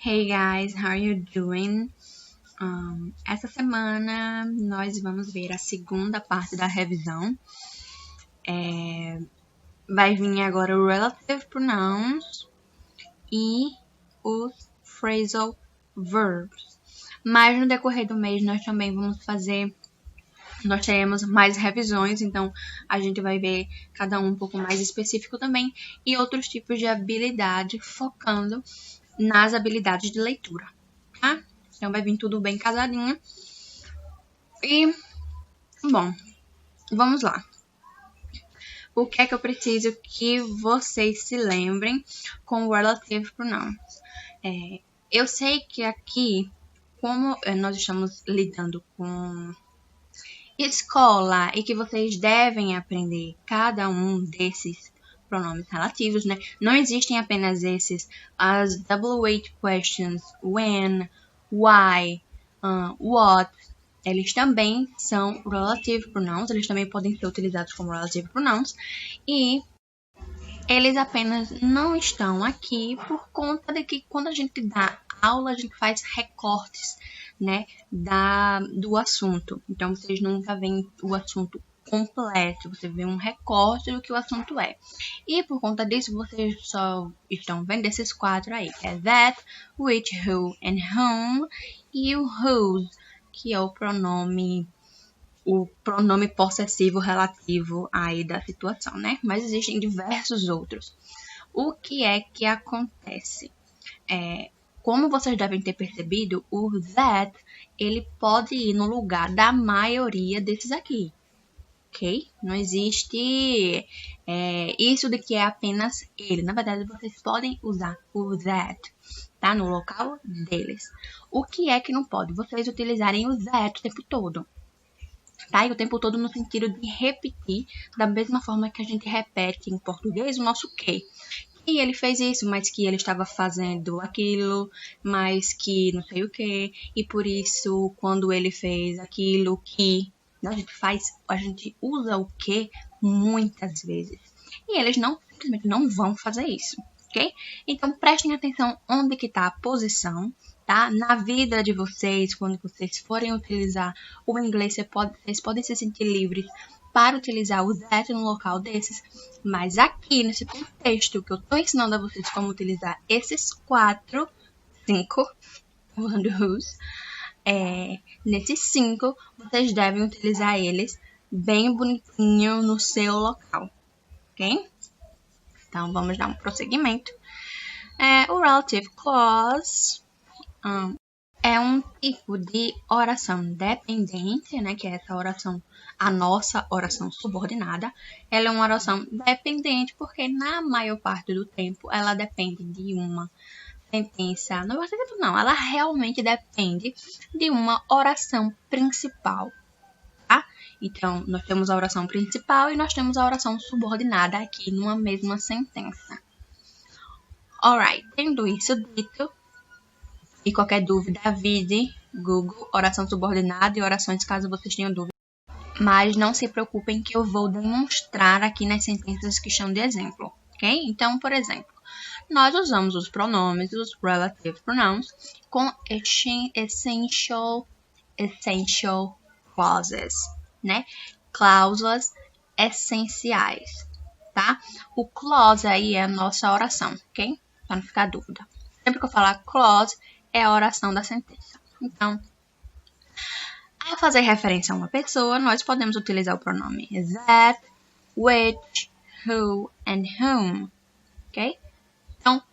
Hey guys, how are you doing? Essa semana nós vamos ver a segunda parte da revisão. Vai vir agora o Relative Pronouns e os Phrasal Verbs. Mas no decorrer do mês nós também nós teremos mais revisões, então a gente vai ver cada um pouco mais específico também e outros tipos de habilidade, focando nas habilidades de leitura, tá? Então vai vir tudo bem casadinho. E, bom, vamos lá. O que é que eu preciso que vocês se lembrem com o Relative Pronouns? Eu sei que aqui, como nós estamos lidando com escola e que vocês devem aprender cada um desses pronomes relativos, né? Não existem apenas as WH questions, when, why, what. Eles também são relative pronouns, eles também podem ser utilizados como relative pronouns, e eles apenas não estão aqui por conta de que quando a gente dá aula, a gente faz recortes, né, do assunto. Então, vocês nunca veem o assunto completo, você vê um recorte do que o assunto é. E por conta disso, vocês só estão vendo esses quatro aí, que é that, which, who and whom, e o whose, que é o pronome possessivo relativo aí da situação, né? Mas existem diversos outros. O que é que acontece? Como vocês devem ter percebido, o that, ele pode ir no lugar da maioria desses aqui, ok? Não existe isso de que é apenas ele. Na verdade, vocês podem usar o that, tá? No local deles. O que é que não pode? Vocês utilizarem o that o tempo todo. Tá? E o tempo todo no sentido de repetir da mesma forma que a gente repete em português o nosso que. E ele fez isso, mas que ele estava fazendo aquilo, mas que não sei o que. E por isso, quando ele fez aquilo que a gente usa o que muitas vezes. E eles simplesmente não vão fazer isso, ok? Então, prestem atenção onde que está a posição, tá? Na vida de vocês, quando vocês forem utilizar o inglês, vocês podem se sentir livres para utilizar o that no local desses, mas aqui nesse contexto que eu estou ensinando a vocês como utilizar esses 5, usando whose, nesses 5, vocês devem utilizar eles bem bonitinho no seu local, ok? Então, vamos dar um prosseguimento. O relative clause é um tipo de oração dependente, né? Que é essa oração, a nossa oração subordinada. Ela é uma oração dependente porque na maior parte do tempo ela depende de uma sentença. Não, ela realmente depende de uma oração principal, tá? Então, nós temos a oração principal e nós temos a oração subordinada aqui numa mesma sentença. Alright, tendo isso dito, e qualquer dúvida, avise Google, oração subordinada e orações caso vocês tenham dúvida. Mas não se preocupem que eu vou demonstrar aqui nas sentenças que estão de exemplo, ok? Então, por exemplo, nós usamos os pronomes, os relative pronouns, com essential clauses, né? Cláusulas essenciais, tá? O clause aí é a nossa oração, ok? Para não ficar dúvida. Sempre que eu falar clause, é a oração da sentença. Então, ao fazer referência a uma pessoa, nós podemos utilizar o pronome that, which, who and whom, ok? Então,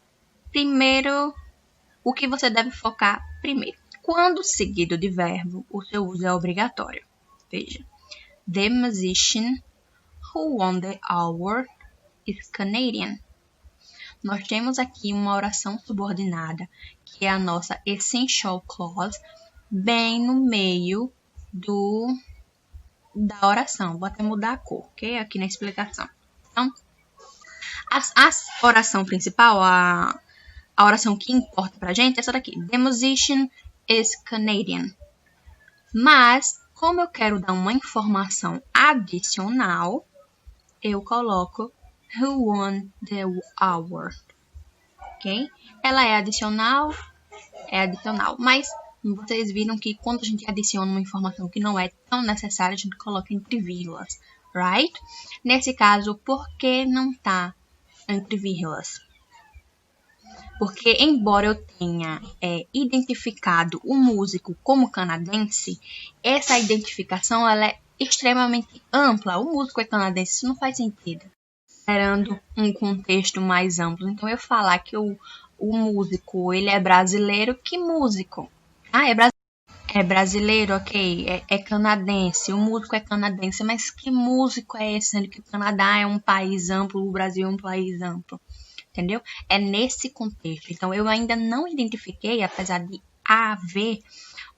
primeiro, o que você deve focar primeiro? Quando seguido de verbo, o seu uso é obrigatório. Veja, the musician who won the award is Canadian. Nós temos aqui uma oração subordinada, que é a nossa essential clause, bem no meio da oração. Vou até mudar a cor, ok? Aqui na explicação. Então, a oração principal, a oração que importa pra gente é essa daqui. The musician is Canadian. Mas, como eu quero dar uma informação adicional, eu coloco who won the award, ok? Ela é adicional é adicional. Mas vocês viram que quando a gente adiciona uma informação que não é tão necessária, a gente coloca entre vírgulas, right? Nesse caso, por que não tá entre vírgulas? Porque, embora eu tenha identificado o músico como canadense, essa identificação ela é extremamente ampla. O músico é canadense, isso não faz sentido. Esperando um contexto mais amplo. Então, eu falar que o músico ele é brasileiro, que músico? Ah, é brasileiro, ok. É canadense. O músico é canadense, mas que músico é esse? Sendo que o Canadá é um país amplo, o Brasil é um país amplo. Entendeu? É nesse contexto. Então, eu ainda não identifiquei, apesar de haver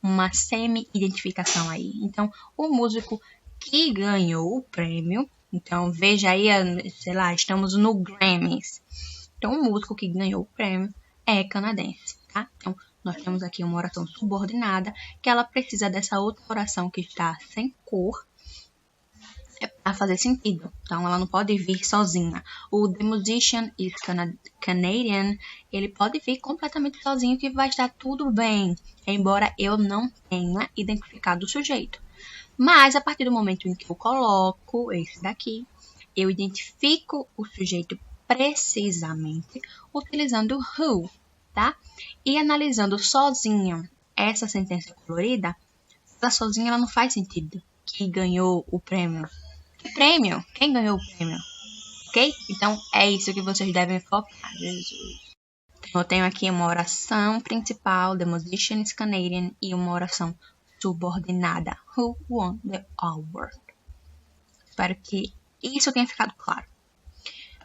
uma semi-identificação aí. Então, o músico que ganhou o prêmio, então, veja aí, sei lá, estamos no Grammys. Então, o músico que ganhou o prêmio é canadense, tá? Então, nós temos aqui uma oração subordinada, que ela precisa dessa outra oração que está sem cor, para fazer sentido. Então, ela não pode vir sozinha. O The Musician is Canadian, ele pode vir completamente sozinho que vai estar tudo bem, embora eu não tenha identificado o sujeito. Mas, a partir do momento em que eu coloco esse daqui, eu identifico o sujeito precisamente utilizando who, tá? E analisando sozinha essa sentença colorida, ela sozinha ela não faz sentido. Que ganhou o prêmio. Que prêmio? Quem ganhou o prêmio? Ok? Então, é isso que vocês devem focar. Jesus. Então, eu tenho aqui uma oração principal, The Musician is Canadian, e uma oração subordinada, Who won the award? Espero que isso tenha ficado claro.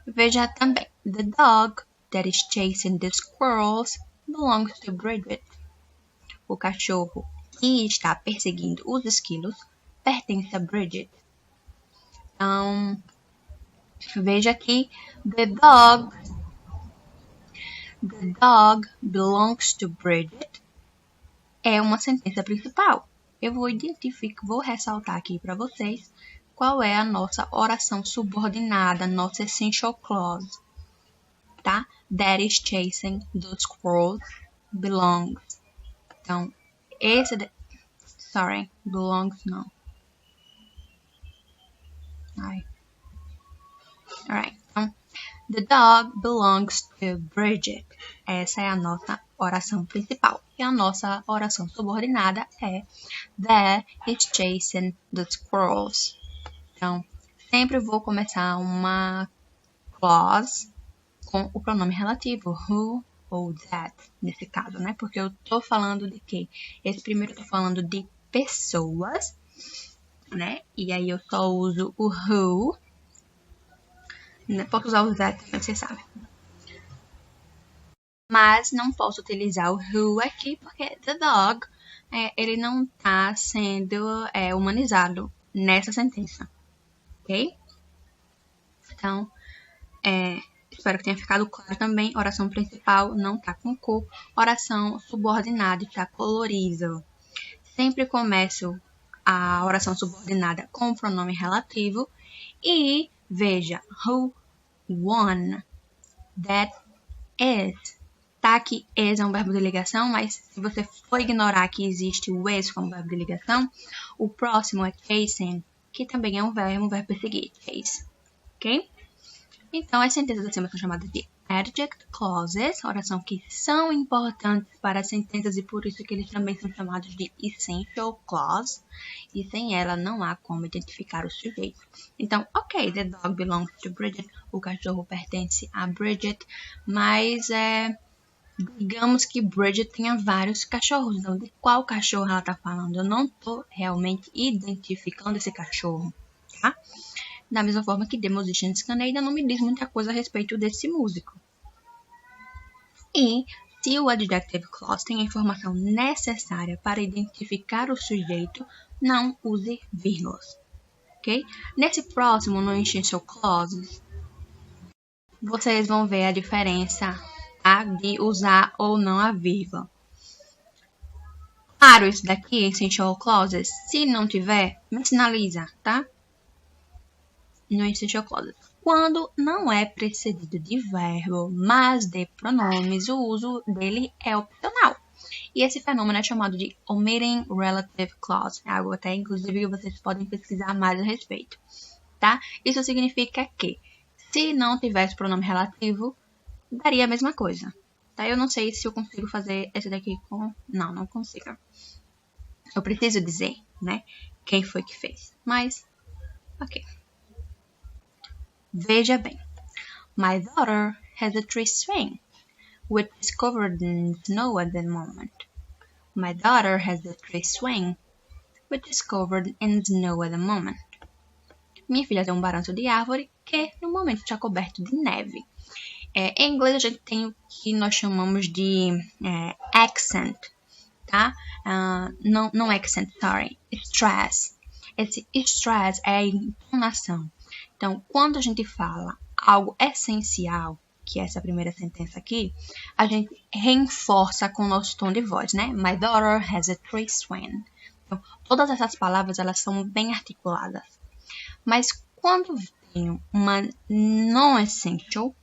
Veja também, The dog that is chasing the squirrels belongs to Bridget. O cachorro que está perseguindo os esquilos pertence a Bridget. Então, veja aqui, the dog belongs to Bridget é uma sentença principal. Eu vou ressaltar aqui para vocês qual é a nossa oração subordinada, nossa essential clause, tá? That is chasing the squirrels belongs. Então, belongs não. Alright, então, the dog belongs to Bridget. Essa é a nossa oração principal. E a nossa oração subordinada é That is chasing the squirrels. Então, sempre vou começar uma clause com o pronome relativo, who ou that, nesse caso, né? Porque eu tô falando de quê? Esse primeiro eu tô falando de pessoas, né? E aí eu só uso o who. Posso usar o that também, vocês sabem. Mas não posso utilizar o who aqui, porque the dog, ele não tá sendo humanizado nessa sentença. Ok? Então, espero que tenha ficado claro também. Oração principal não tá com cor. Oração subordinada está colorido. Sempre começo a oração subordinada com o pronome relativo. E veja, who won? That is. Tá aqui is é um verbo de ligação, mas se você for ignorar que existe o is como verbo de ligação, o próximo é chasing, que também é um verbo perseguir, chase. Ok? Então, as sentenças acima são chamadas de adjunct clauses, oração que são importantes para as sentenças e por isso que eles também são chamados de essential clause. E sem ela não há como identificar o sujeito. Então, ok, the dog belongs to Bridget, o cachorro pertence a Bridget, mas digamos que Bridget tenha vários cachorros. Então, de qual cachorro ela está falando? Eu não estou realmente identificando esse cachorro, tá? Da mesma forma que The Musician is Canadian não me diz muita coisa a respeito desse músico. E se o adjective clause tem a informação necessária para identificar o sujeito, não use vírgulas. Ok? Nesse próximo, no essential clauses, vocês vão ver a diferença de usar ou não a vírgula. Claro, isso daqui, essential clauses, se não tiver, me sinaliza, tá? No essential clauses. Quando não é precedido de verbo, mas de pronomes, o uso dele é opcional. E esse fenômeno é chamado de omitting relative clause. É algo até, inclusive, que vocês podem pesquisar mais a respeito, tá? Isso significa que, se não tivesse pronome relativo, daria a mesma coisa, tá? Eu não sei se eu consigo fazer esse daqui com... Não consigo. Eu preciso dizer, né, quem foi que fez. Mas, ok. Veja bem. My daughter has a tree swing, which is covered in snow at the moment. My daughter has a tree swing, which is covered in snow at the moment. Minha filha tem um balanço de árvore que, no momento, está coberto de neve. Em inglês, a gente tem o que nós chamamos de accent, tá? Não accent, sorry. Stress. Esse stress é a entonação. Então, quando a gente fala algo essencial, que é essa primeira sentença aqui, a gente reforça com o nosso tom de voz, né? My daughter has a tree swing. Então, todas essas palavras, elas são bem articuladas. Mas quando tem uma non-essential,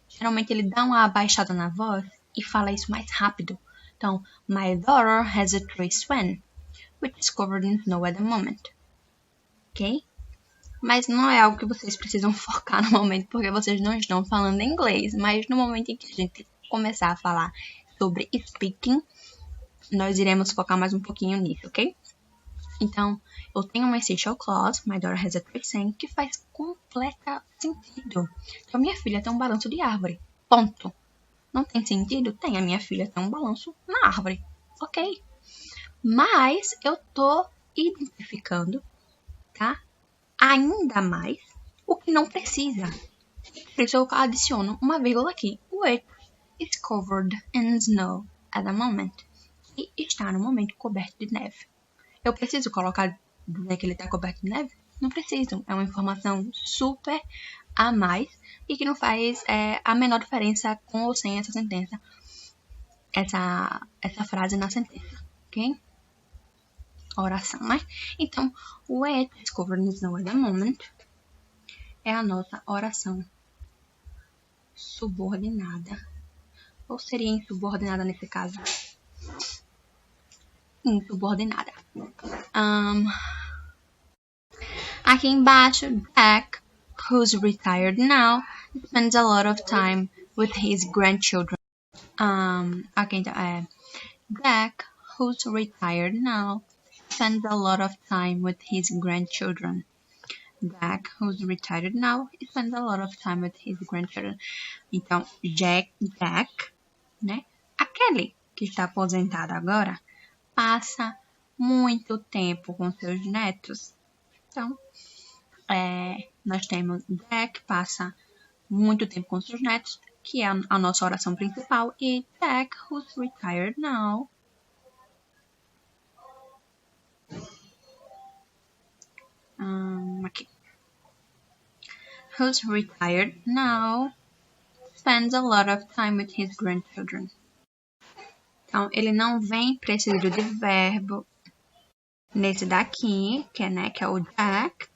geralmente ele dá uma abaixada na voz e fala isso mais rápido. Então, my daughter has a tree swing, which is covered in snow at the moment. Ok? Mas não é algo que vocês precisam focar no momento, porque vocês não estão falando inglês. Mas no momento em que a gente começar a falar sobre speaking, nós iremos focar mais um pouquinho nisso, ok? Então, eu tenho uma essential clause, my daughter has a tree swing, que faz completo sentido. Então, minha filha tem um balanço de árvore. Ponto. Não tem sentido? Tem. A minha filha tem um balanço na árvore. Ok. Mas eu tô identificando, tá? Ainda mais o que não precisa. Por isso eu adiciono uma vírgula aqui. Which is covered in snow at the moment. E está no momento coberto de neve. Eu preciso dizer que ele está coberto de neve? Não preciso. É uma informação super a mais e que não faz a menor diferença com ou sem essa sentença. Essa frase na sentença. Ok? Oração, né? Então, which is covered in snow at the moment é a nossa oração subordinada. Ou seria insubordinada nesse caso? Insubordinada. Aqui embaixo, Jack, who's retired now, spends a lot of time with his grandchildren. Aqui então Jack, who's retired now, spends a lot of time with his grandchildren. Jack, who's retired now, spends a lot of time with his grandchildren. Então, Jack, né? Aquele que está aposentado agora passa muito tempo com seus netos. Então, nós temos Jack passa muito tempo com seus netos, que é a nossa oração principal, e Jack, who's retired now, aqui. Who's retired now spends a lot of time with his grandchildren. Então, ele não vem precedido de verbo nesse daqui, que é o Jack.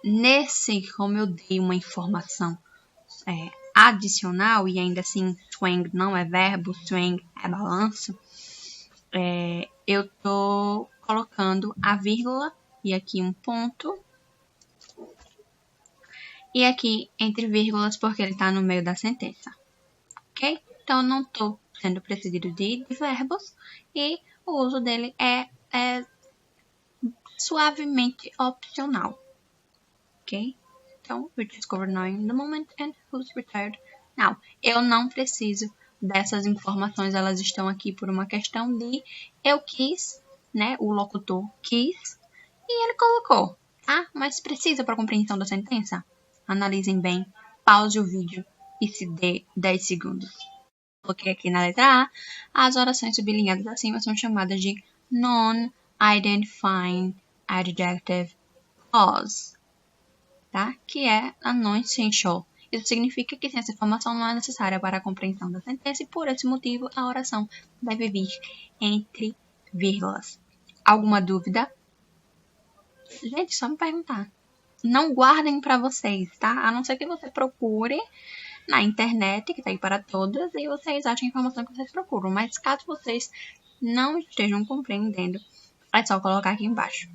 Nesse, como eu dei uma informação adicional, e ainda assim swing não é verbo, swing é balanço, eu tô colocando a vírgula e aqui um ponto. E aqui entre vírgulas, porque ele está no meio da sentença. Ok? Então, não estou sendo precedido de verbos. E o uso dele é suavemente opcional. Ok? Então, which is covered now in the moment and who's retired now. Eu não preciso dessas informações. Elas estão aqui por uma questão de eu quis, né? O locutor quis e ele colocou, tá? Mas precisa para a compreensão da sentença? Analisem bem, pause o vídeo e se dê 10 segundos. Coloquei aqui na letra A, as orações sublinhadas acima são chamadas de non-identifying adjective clause, tá? Que é a non-essential. Isso significa que essa informação não é necessária para a compreensão da sentença e, por esse motivo, a oração deve vir entre vírgulas. Alguma dúvida? Gente, só me perguntar. Não guardem para vocês, tá? A não ser que você procure na internet, que está aí para todas, e vocês acham a informação que vocês procuram. Mas caso vocês não estejam compreendendo, é só colocar aqui embaixo.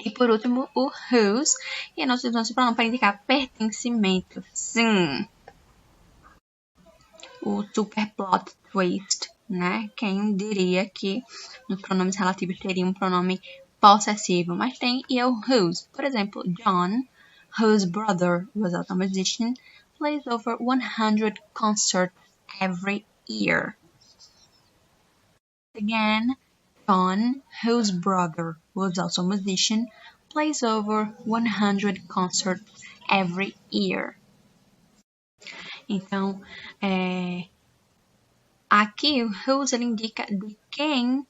E por último, o whose, e nós usamos o pronome para indicar pertencimento. Sim. O super plot twist, né? Quem diria que nos pronomes relativos teria um pronome possessivo, mas tem e é o whose. Por exemplo, John, whose brother was also a musician, plays over 100 concerts every year. Again, John, whose brother was also a musician, plays over 100 concerts every year. Então, aqui o whose ele indica de quem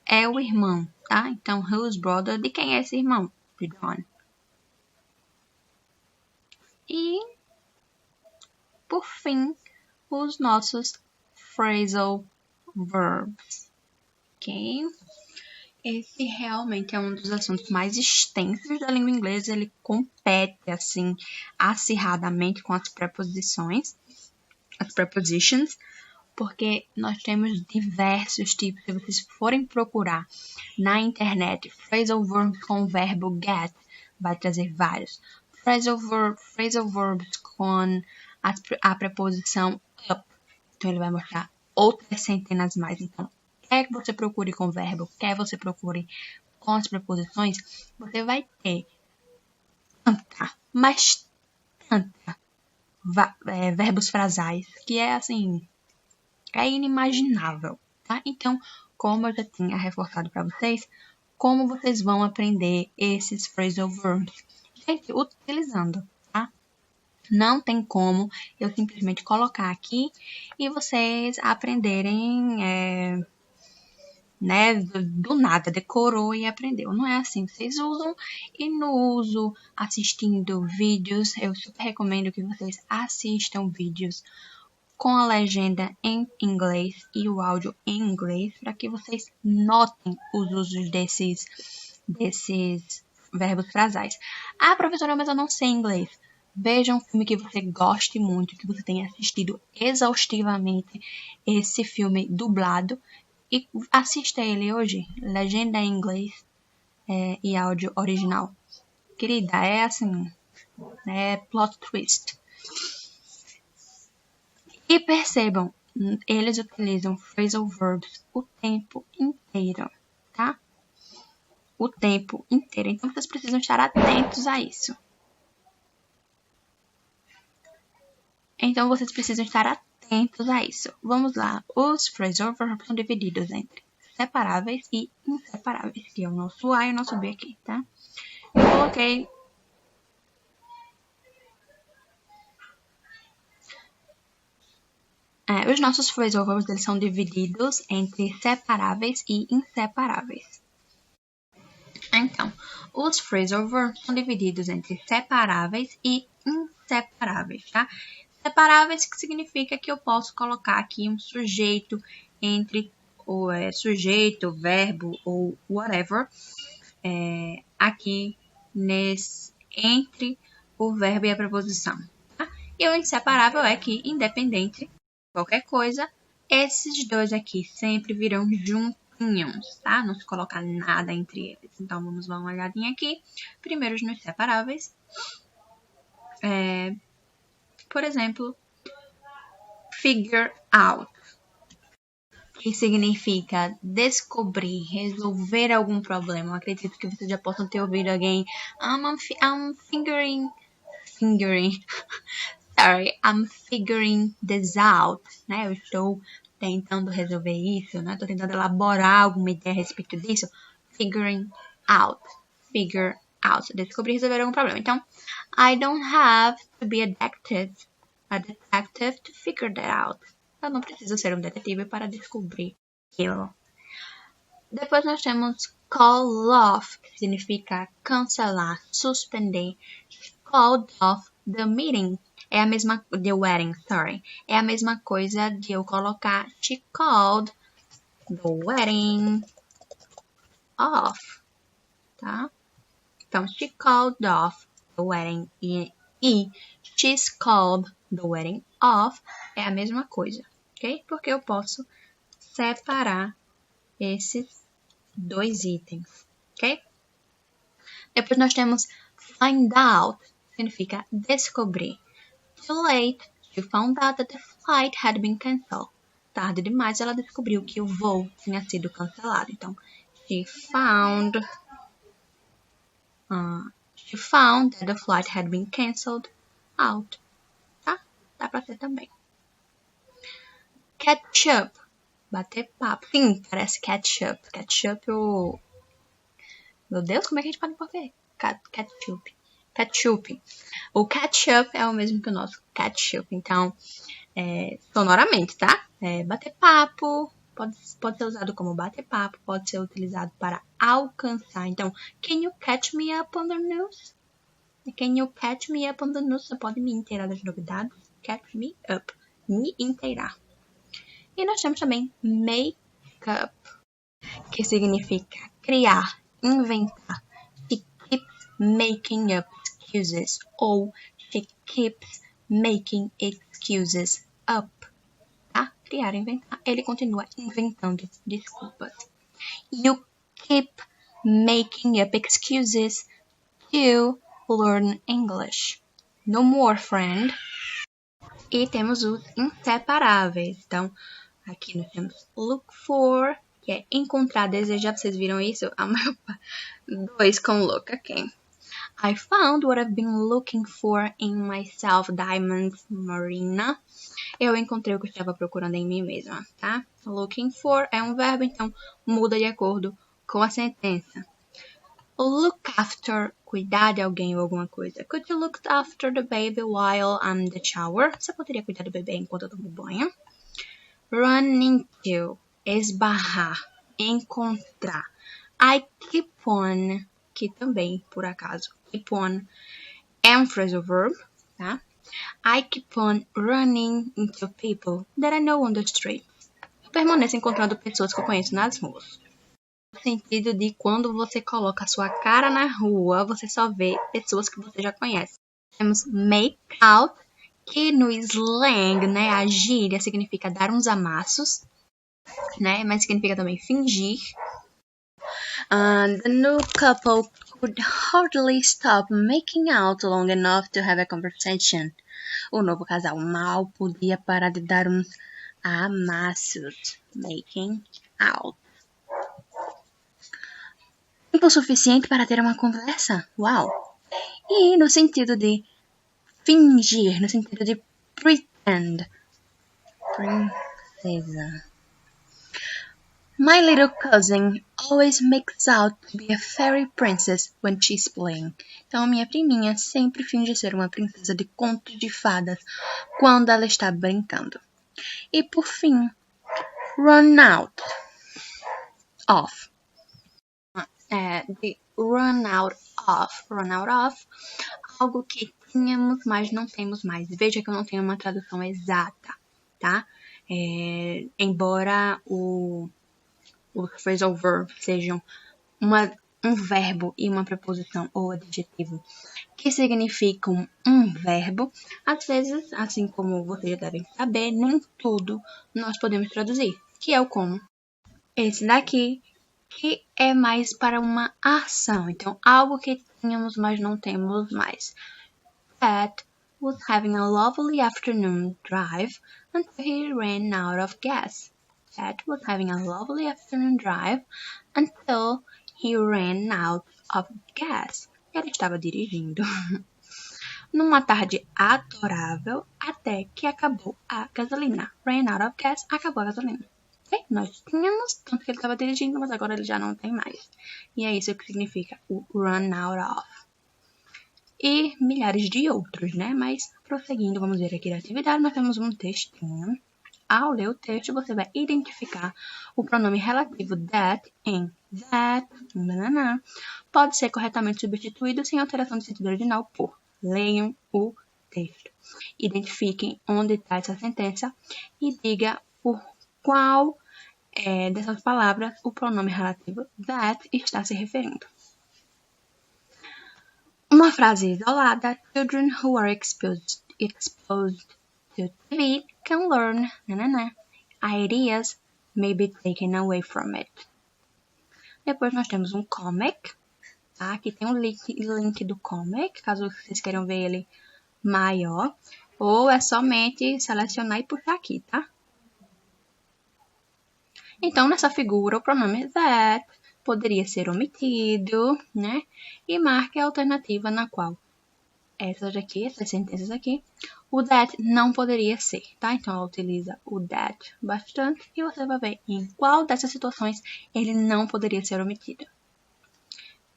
é o irmão, tá? Então, whose brother, de quem é esse irmão? De John. E, por fim, os nossos phrasal verbs, ok? Esse realmente é um dos assuntos mais extensos da língua inglesa. Ele compete, assim, acirradamente com as preposições, as prepositions, porque nós temos diversos tipos. Se vocês forem procurar na internet, phrasal verbs com o verbo get, vai trazer vários. Phrasal verbs com a preposição up, então ele vai mostrar outras centenas mais. Então, quer que você procure com o verbo, quer você procure com as preposições, você vai ter tanta verbos frasais, que é assim, é inimaginável, tá? Então, como eu já tinha reforçado para vocês, como vocês vão aprender esses phrasal verbs? Gente, utilizando, tá? Não tem como eu simplesmente colocar aqui e vocês aprenderem, né, do nada, decorou e aprendeu. Não é assim. Vocês usam e no uso, assistindo vídeos, eu super recomendo que vocês assistam vídeos com a legenda em inglês e o áudio em inglês, para que vocês notem os usos desses verbos frasais. Ah, professora, mas eu não sei inglês. Veja um filme que você goste muito, que você tenha assistido exaustivamente esse filme dublado e assista ele hoje, legenda em inglês e áudio original. Querida, é assim, é plot twist. E percebam, eles utilizam phrasal verbs o tempo inteiro, tá? O tempo inteiro. Então, vocês precisam estar atentos a isso. Vamos lá. Os phrasal verbs são divididos entre separáveis e inseparáveis, que é o nosso A e o nosso B aqui, tá? Eu coloquei os nossos phrasal verbs eles são divididos entre separáveis e inseparáveis. Então, os phrasal verbs são divididos entre separáveis e inseparáveis, tá? Separáveis que significa que eu posso colocar aqui um sujeito entre o sujeito, verbo ou whatever, aqui entre o verbo e a preposição. Tá? E o inseparável é que, independente de qualquer coisa, esses dois aqui sempre virão juntinhos, tá? Não se coloca nada entre eles. Então, vamos dar uma olhadinha aqui. Primeiro, nos separáveis. Por exemplo, figure out, que significa descobrir, resolver algum problema. Eu acredito que vocês já possam ter ouvido alguém, I'm figuring this out, né? Eu estou tentando resolver isso, né? Estou tentando elaborar alguma ideia a respeito disso. Figure out, descobrir, resolver algum problema. Então, I don't have to be a detective to figure that out. Eu não preciso ser um detetive para descobrir aquilo. Depois nós temos call off, que significa cancelar, suspender. She called off the meeting. É a mesma, the wedding, sorry. É a mesma coisa de eu colocar she called the wedding off, tá? Então, she called off the wedding e she's called the wedding of é a mesma coisa, ok? Porque eu posso separar esses dois itens, ok? Depois nós temos find out, significa descobrir. Too late, she found out that the flight had been cancelled. Tarde demais, ela descobriu que o voo tinha sido cancelado. Então, she found that the flight had been cancelled out. Tá? Dá pra ser também. Catch up. Bater papo. Sim, parece ketchup. Ketchup, o... Meu Deus, como é que a gente fala em português? Ketchup. Ketchup. O ketchup é o mesmo que o nosso ketchup. Então, sonoramente, tá? Bater papo. Pode ser usado como bater papo. Pode ser utilizado para alcançar. Então, can you catch me up on the news? Can you catch me up on the news? Você pode me inteirar das novidades? Catch me up. Me inteirar. E nós temos também make up, que significa criar, inventar. She keeps making up excuses. Ou she keeps making excuses up. Tá? Criar, inventar. Ele continua inventando desculpas. You keep making up excuses to learn English. No more, friend. E temos os inseparáveis. Então, aqui nós temos look for, que é encontrar, desejar. Vocês viram isso? A maior parte. 2 com look, ok. I found what I've been looking for in myself, Diamonds Marina. Eu encontrei o que eu estava procurando em mim mesma, tá? Looking for é um verbo, então muda de acordo com a sentença. Look after, cuidar de alguém ou alguma coisa. Could you look after the baby while I'm in the shower? Você poderia cuidar do bebê enquanto eu tomo banho? Run into, esbarrar, encontrar. I keep on, que também, por acaso, keep on é um phrasal verb, tá? I keep on running into people that I know on the street. Eu permaneço encontrando pessoas que eu conheço nas ruas. No sentido de quando você coloca a sua cara na rua, você só vê pessoas que você já conhece. Temos make out, que no slang, né, a gíria significa dar uns amassos, né, mas significa também fingir. The new couple could hardly stop making out long enough to have a conversation. O novo casal mal podia parar de dar uns amassos, making out. Tempo suficiente para ter uma conversa? Uau! E no sentido de fingir, no sentido de pretend. Princesa. My little cousin always makes out to be a fairy princess when she's playing. Então, minha priminha sempre finge ser uma princesa de contos de fadas quando ela está brincando. E por fim, run out of. De run out of, algo que tínhamos, mas não temos mais. Veja que eu não tenho uma tradução exata, tá? Embora o phrasal verb sejam um verbo e uma preposição ou adjetivo que significam um verbo, às vezes, assim como vocês já devem saber, nem tudo nós podemos traduzir, que é o como. Esse daqui, que é mais para uma ação. Então, algo que tínhamos, mas não temos mais. Pat was having a lovely afternoon drive until he ran out of gas. Pat was having a lovely afternoon drive until he ran out of gas. Ela estava dirigindo numa tarde adorável até que acabou a gasolina. Ran out of gas, acabou a gasolina. Nós tínhamos, tanto que ele estava dirigindo, mas agora ele já não tem mais. E é isso que significa o run out of. E milhares de outros, né? Mas, prosseguindo, vamos ver aqui da atividade, nós temos um textinho. Ao ler o texto, você vai identificar o pronome relativo that em that, pode ser corretamente substituído sem alteração de sentido original por. Leiam o texto. Identifiquem onde está essa sentença e diga por qual dessas palavras o pronome relativo that está se referindo. Uma frase isolada. Children who are exposed to TV can learn, ideas may be taken away from it. Depois nós temos um comic, tá? Aqui tem um link do comic, caso vocês queiram ver ele maior, ou é somente selecionar e puxar aqui, tá? Então, nessa figura, o pronome that poderia ser omitido, né? E marque a alternativa na qual essas sentenças aqui, o that não poderia ser, tá? Então, ela utiliza o that bastante e você vai ver em qual dessas situações ele não poderia ser omitido.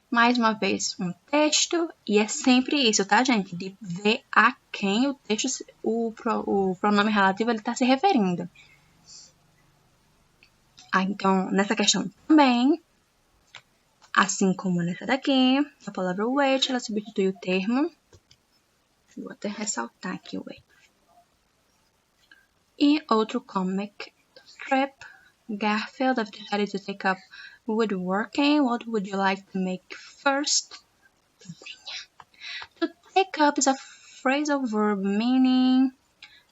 Mais uma vez, um texto, e é sempre isso, tá, gente? De ver a quem o texto, o pronome relativo, ele está se referindo. Então, nessa questão também, assim como nessa daqui, a palavra which, ela substitui o termo. Vou até ressaltar aqui o which. E outro comic strip, Garfield have decided to take up woodworking. What would you like to make first? To take up is a phrasal verb meaning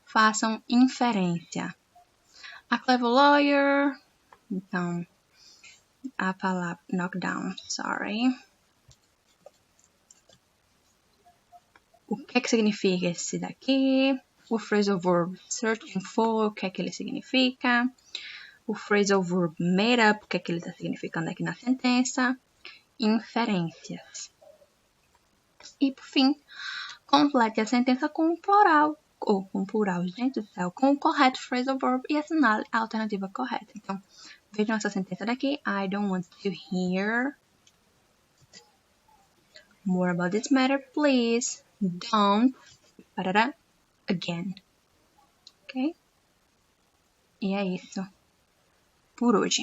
façam inferência. A clever lawyer, então, a palavra knockdown, sorry. O que é que significa esse daqui? O phrasal verb searching for, o que é que ele significa? O phrasal verb made up, o que é que ele está significando aqui na sentença? Inferências. E, por fim, complete a sentença com o plural, ou com o plural, gente do céu, com o correto phrasal verb e assinale a alternativa correta. Então, vejam essa sentença daqui. I don't want to hear more about this matter, please. Don't, again. Ok? E é isso por hoje.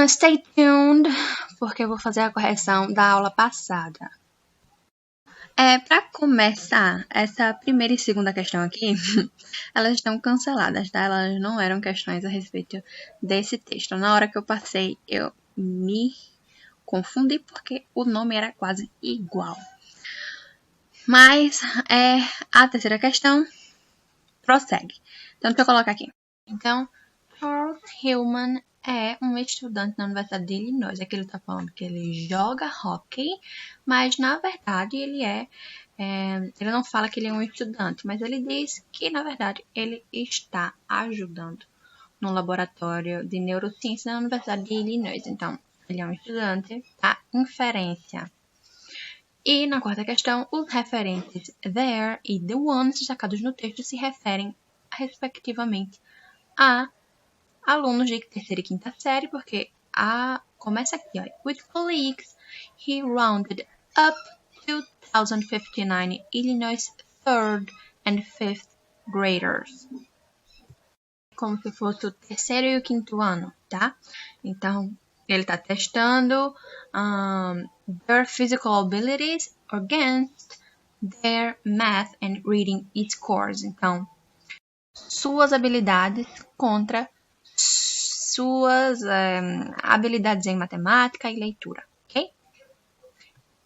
Stay tuned, porque eu vou fazer a correção da aula passada. Para começar, essa primeira e segunda questão aqui, elas estão canceladas, tá? Elas não eram questões a respeito desse texto. Na hora que eu passei, eu me confundi porque o nome era quase igual. Mas a terceira questão prossegue. Então, deixa eu colocar aqui. Então, Charles Hillman é um estudante na Universidade de Illinois. Aqui ele está falando que ele joga hockey, mas na verdade ele não fala que ele é um estudante, mas ele diz que na verdade ele está ajudando no laboratório de neurociência na Universidade de Illinois. Então, ele é um estudante da inferência. E na quarta questão, os referentes there e the ones destacados no texto se referem respectivamente a alunos de terceira e quinta série, porque começa aqui, ó. With colleagues, he rounded up 2059 Illinois 3rd and 5th graders. Como se fosse o terceiro e o quinto ano, tá? Então, ele está testando their physical abilities against their math and reading scores. Então, suas habilidades contra suas habilidades em matemática e leitura, ok?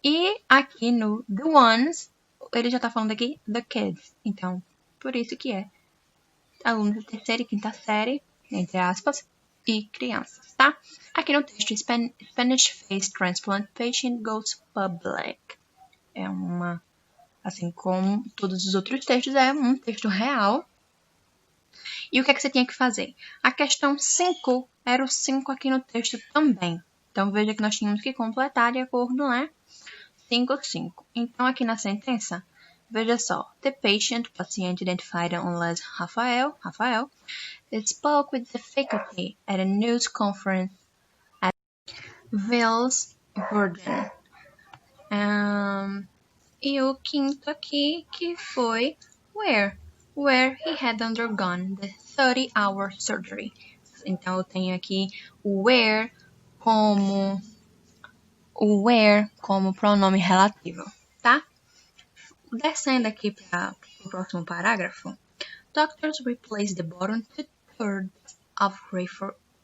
E aqui no the ones, ele já está falando aqui the kids. Então, por isso que é alunos de terceira e quinta série, entre aspas, e crianças, tá? Aqui no texto, Spanish face transplant patient goes public. Assim como todos os outros textos, é um texto real. E o que é que você tinha que fazer? A questão 5 era o 5 aqui no texto também. Então, veja que nós tínhamos que completar de acordo, né? 5, 5. Então, aqui na sentença, veja só. The patient, paciente identified as Rafael, spoke with the faculty at a news conference at Vils Virgin. E o quinto aqui, que foi where he had undergone the 30-hour surgery. Então, eu tenho aqui o where como pronome relativo, tá? Descendo aqui para o próximo parágrafo. Doctors replaced the bottom 2/3 of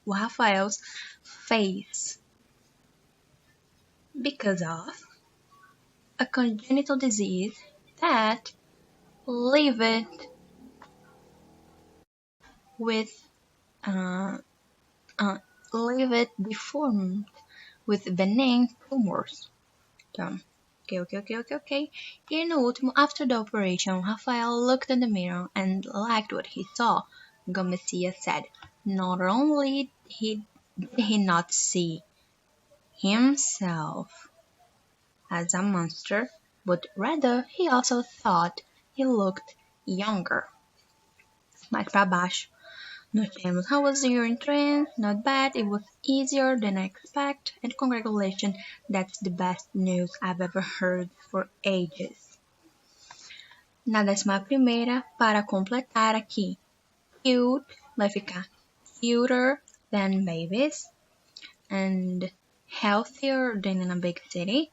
Rafael's face because of a congenital disease that leave it with leave it deformed with benign tumors. Então, ok. E no último, after the operation, Rafael looked in the mirror and liked what he saw. Gomecia said, not only did he not see himself as a monster, but rather he also thought he looked younger. Mais para baixo, nós temos how was the urine trend? Not bad, it was easier than I expect, and congratulations, that's the best news I've ever heard for ages. Na 11ª, para completar aqui, cute vai ficar cuter than babies, and healthier than in a big city,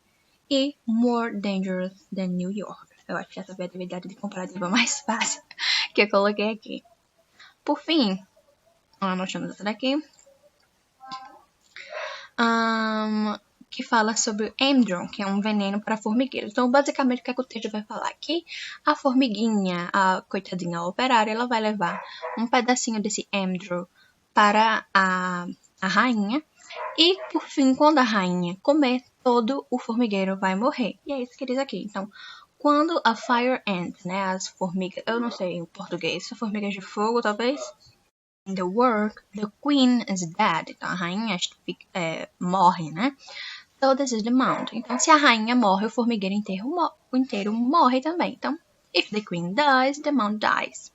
e more dangerous than New York. Eu acho que essa foi a atividade de comparativa mais fácil que eu coloquei aqui. Por fim, nós temos essa daqui, que fala sobre Amdron, que é um veneno para formigueiros. Então, basicamente, o que o texto vai falar aqui? A formiguinha, a coitadinha a operária, ela vai levar um pedacinho desse Amdron para a rainha. E, por fim, quando a rainha comer, todo o formigueiro vai morrer. E é isso que diz aqui. Então, quando a fire ant, né, as formigas, eu não sei em português, formigas de fogo, talvez, in the work, the queen is dead. Então, a rainha morre, né? So this is the mound. Então, se a rainha morre, o formigueiro inteiro morre também. Então, if the queen dies, the mound dies.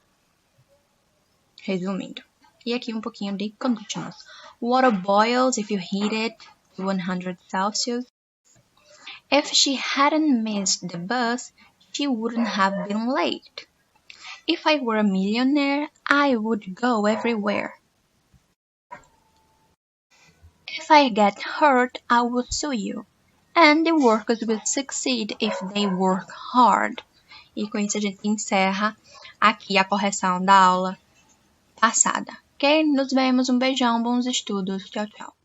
Resumindo. E aqui um pouquinho de conditions. Water boils if you heat it to 100 Celsius. If she hadn't missed the bus, she wouldn't have been late. If I were a millionaire, I would go everywhere. If I get hurt, I will sue you. And the workers will succeed if they work hard. E com isso a gente encerra aqui a correção da aula passada. Ok? Nos vemos, um beijão, bons estudos. Tchau, tchau.